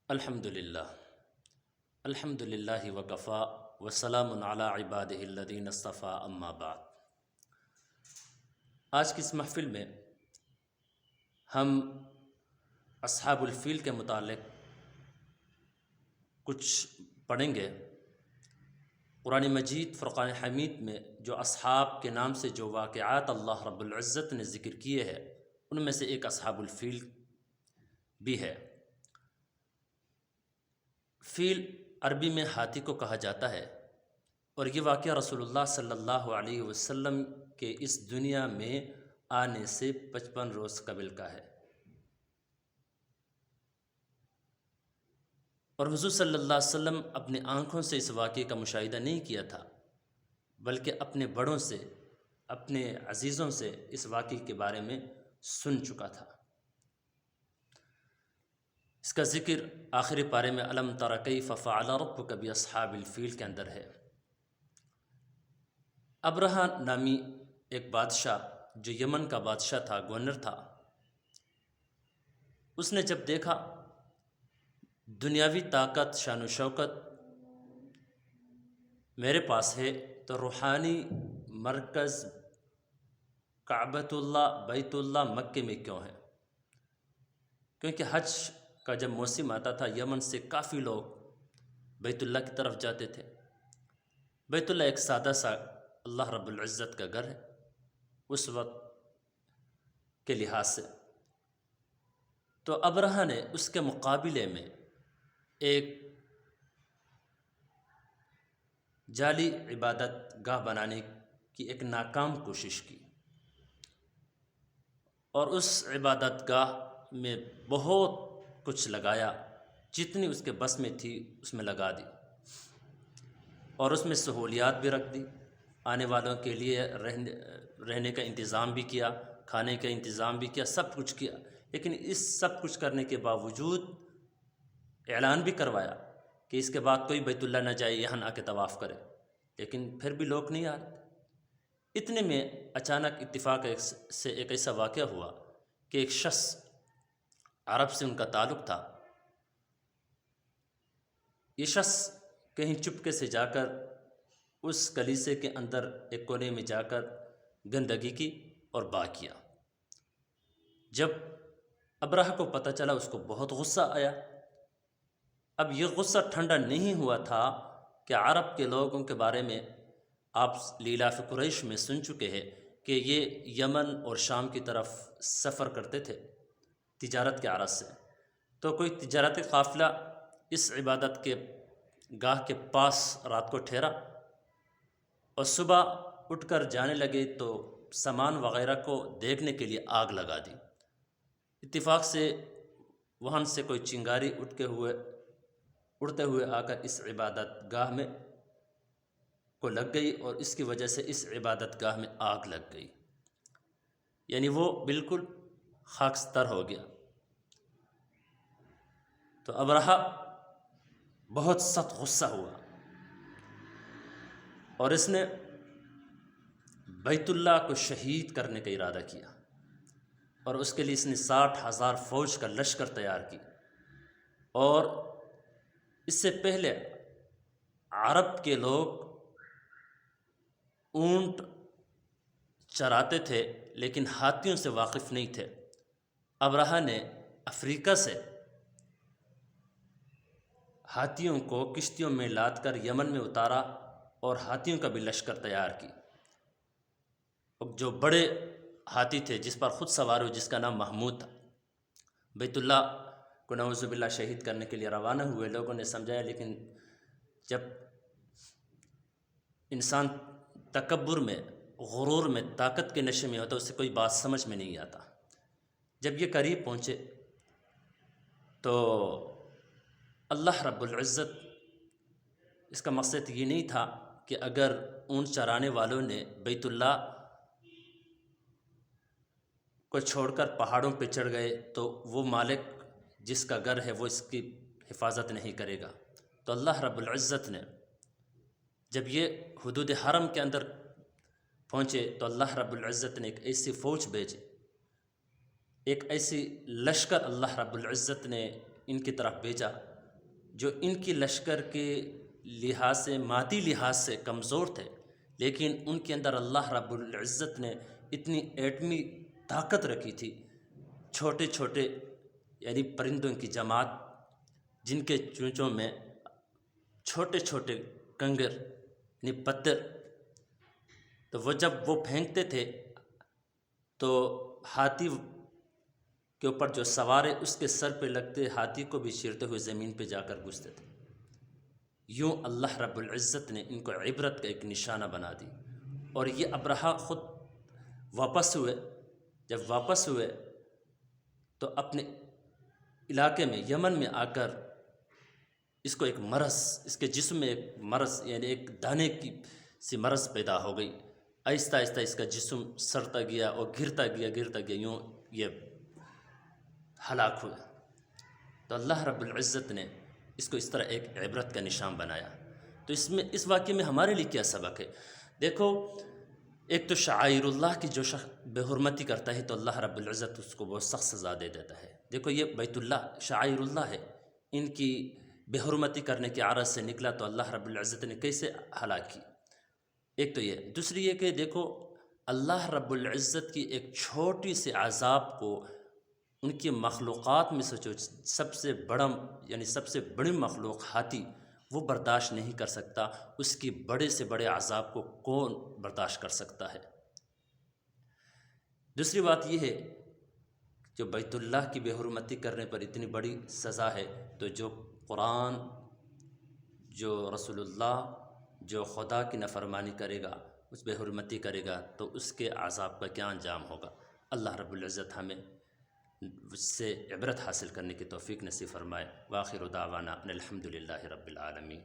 الحمد للہ وکفا وسلام علی عبادہ الذین اصطفیٰ اما بعد۔ آج کی اس محفل میں ہم اصحاب الفیل کے متعلق کچھ پڑھیں گے۔ قرآن مجید فرقان حمید میں جو اصحاب کے نام سے جو واقعات اللہ رب العزت نے ذکر کیے ہیں ان میں سے ایک اصحاب الفیل بھی ہے۔ فیل عربی میں ہاتھی کو کہا جاتا ہے، اور یہ واقعہ رسول اللہ صلی اللہ علیہ وسلم کے اس دنیا میں آنے سے 55 روز قبل کا ہے، اور حضور صلی اللہ علیہ وسلم اپنے آنکھوں سے اس واقعے کا مشاہدہ نہیں کیا تھا، بلکہ اپنے بڑوں سے، اپنے عزیزوں سے اس واقعے کے بارے میں سن چکا تھا۔ اس کا ذکر آخری پارے میں الم تر کیف فعل ربک باصحاب الفیل کے اندر ہے۔ ابرہہ نامی ایک بادشاہ جو یمن کا بادشاہ تھا، گورنر تھا، اس نے جب دیکھا دنیاوی طاقت، شان و شوکت میرے پاس ہے تو روحانی مرکز کعبۃ اللہ، بیت اللہ مکے میں کیوں ہے؟ کیونکہ حج کا جب موسم آتا تھا یمن سے کافی لوگ بیت اللہ کی طرف جاتے تھے۔ بیت اللہ ایک سادہ سا اللہ رب العزت کا گھر ہے اس وقت کے لحاظ سے، تو ابرہہ نے اس کے مقابلے میں ایک جعلی عبادت گاہ بنانے کی ایک ناکام کوشش کی، اور اس عبادت گاہ میں بہت کچھ لگایا، جتنی اس کے بس میں تھی اس میں لگا دی، اور اس میں سہولیات بھی رکھ دی، آنے والوں کے لیے رہنے کا انتظام بھی کیا، کھانے کا انتظام بھی کیا، سب کچھ کیا، لیکن اس سب کچھ کرنے کے باوجود اعلان بھی کروایا کہ اس کے بعد کوئی بیت اللہ نہ جائے، یہاں آ کے طواف کرے، لیکن پھر بھی لوگ نہیں آ رہے۔ اتنے میں اچانک اتفاق سے ایک ایسا واقعہ ہوا کہ ایک شخص، عرب سے ان کا تعلق تھا، یہ شخص کہیں چپکے سے جا کر اس کلیسے کے اندر ایک کونے میں جا کر گندگی کی اور با کیا۔ جب ابرہہ کو پتہ چلا اس کو بہت غصہ آیا۔ اب یہ غصہ ٹھنڈا نہیں ہوا تھا کہ عرب کے لوگوں کے بارے میں آپ لیلاف قریش میں سن چکے ہیں کہ یہ یمن اور شام کی طرف سفر کرتے تھے تجارت کے عرض سے، تو کوئی تجارتی قافلہ اس عبادت کے گاہ کے پاس رات کو ٹھہرا، اور صبح اٹھ کر جانے لگے تو سامان وغیرہ کو دیکھنے کے لیے آگ لگا دی۔ اتفاق سے وہاں سے کوئی چنگاری اڑتے ہوئے آ کر اس عبادت گاہ میں کو لگ گئی، اور اس کی وجہ سے اس عبادت گاہ میں آگ لگ گئی، یعنی وہ بالکل خاکستر ہو گیا۔ تو ابرہہ بہت سخت غصہ ہوا، اور اس نے بیت اللہ کو شہید کرنے کا ارادہ کیا، اور اس کے لیے اس نے 60,000 فوج کا لشکر تیار کی۔ اور اس سے پہلے عرب کے لوگ اونٹ چراتے تھے لیکن ہاتھیوں سے واقف نہیں تھے۔ ابرہہ نے افریقہ سے ہاتھیوں کو کشتیوں میں لاد کر یمن میں اتارا، اور ہاتھیوں کا بھی لشکر تیار کی۔ جو بڑے ہاتھی تھے جس پر خود سوار ہوئے، جس کا نام محمود تھا، بیت اللہ کو نعوذ باللہ شہید کرنے کے لیے روانہ ہوئے۔ لوگوں نے سمجھایا، لیکن جب انسان تکبر میں، غرور میں، طاقت کے نشے میں ہوتا ہے، اس سے کوئی بات سمجھ میں نہیں آتا۔ جب یہ قریب پہنچے تو اللہ رب العزت، اس کا مقصد یہ نہیں تھا کہ اگر اونٹ چرانے والوں نے بیت اللہ کو چھوڑ کر پہاڑوں پہ چڑھ گئے تو وہ مالک جس کا گھر ہے وہ اس کی حفاظت نہیں کرے گا۔ تو اللہ رب العزت نے جب یہ حدود حرم کے اندر پہنچے تو اللہ رب العزت نے ایک ایسی فوج بھیجی، ایک ایسی لشکر اللہ رب العزت نے ان کی طرف بھیجا جو ان کی لشکر کے لحاظ سے مادی لحاظ سے کمزور تھے، لیکن ان کے اندر اللہ رب العزت نے اتنی ایٹمی طاقت رکھی تھی، چھوٹے چھوٹے یعنی پرندوں کی جماعت جن کے چونچوں میں چھوٹے چھوٹے کنگر یعنی پتھر، تو وہ جب وہ پھینکتے تھے تو ہاتھی کے اوپر جو سوار ہے اس کے سر پہ لگتے، ہاتھی کو بھی چیرتے ہوئے زمین پہ جا کر گھستے تھے۔ یوں اللہ رب العزت نے ان کو عبرت کا ایک نشانہ بنا دی۔ اور یہ ابرہہ خود واپس ہوئے، جب واپس ہوئے تو اپنے علاقے میں یمن میں آ کر اس کو ایک مرض، اس کے جسم میں ایک مرض یعنی ایک دانے کی سی مرض پیدا ہو گئی۔ آہستہ آہستہ اس کا جسم سڑتا گیا اور گرتا گیا، یوں یہ ہلاک ہوئے۔ تو اللہ رب العزت نے اس کو اس طرح ایک عبرت کا نشان بنایا۔ تو اس واقعے میں ہمارے لیے کیا سبق ہے؟ دیکھو، ایک تو شعائر اللہ کی جو شخص بے حرمتی کرتا ہے تو اللہ رب العزت اس کو بہت سخت سزا دے دیتا ہے۔ دیکھو، یہ بیت اللہ شعائر اللہ ہے، ان کی بے حرمتی کرنے کی عرض سے نکلا تو اللہ رب العزت نے کیسے ہلاک کی۔ ایک تو یہ، دوسری یہ کہ دیکھو اللہ رب العزت کی ایک چھوٹی سے عذاب کو ان کی مخلوقات میں سے جو سب سے بڑی مخلوق ہاتھی وہ برداشت نہیں کر سکتا، اس کی بڑے سے بڑے عذاب کو کون برداشت کر سکتا ہے؟ دوسری بات یہ ہے جو بیت اللہ کی بے حرمتی کرنے پر اتنی بڑی سزا ہے، تو جو قرآن، جو رسول اللہ، جو خدا کی نافرمانی کرے گا، اس بے حرمتی کرے گا تو اس کے عذاب کا کیا انجام ہوگا؟ اللہ رب العزت ہمیں اس سے عبرت حاصل کرنے کی توفیق نصیب فرمائے۔ وآخر دعوانا ان الحمد للہ رب العالمین۔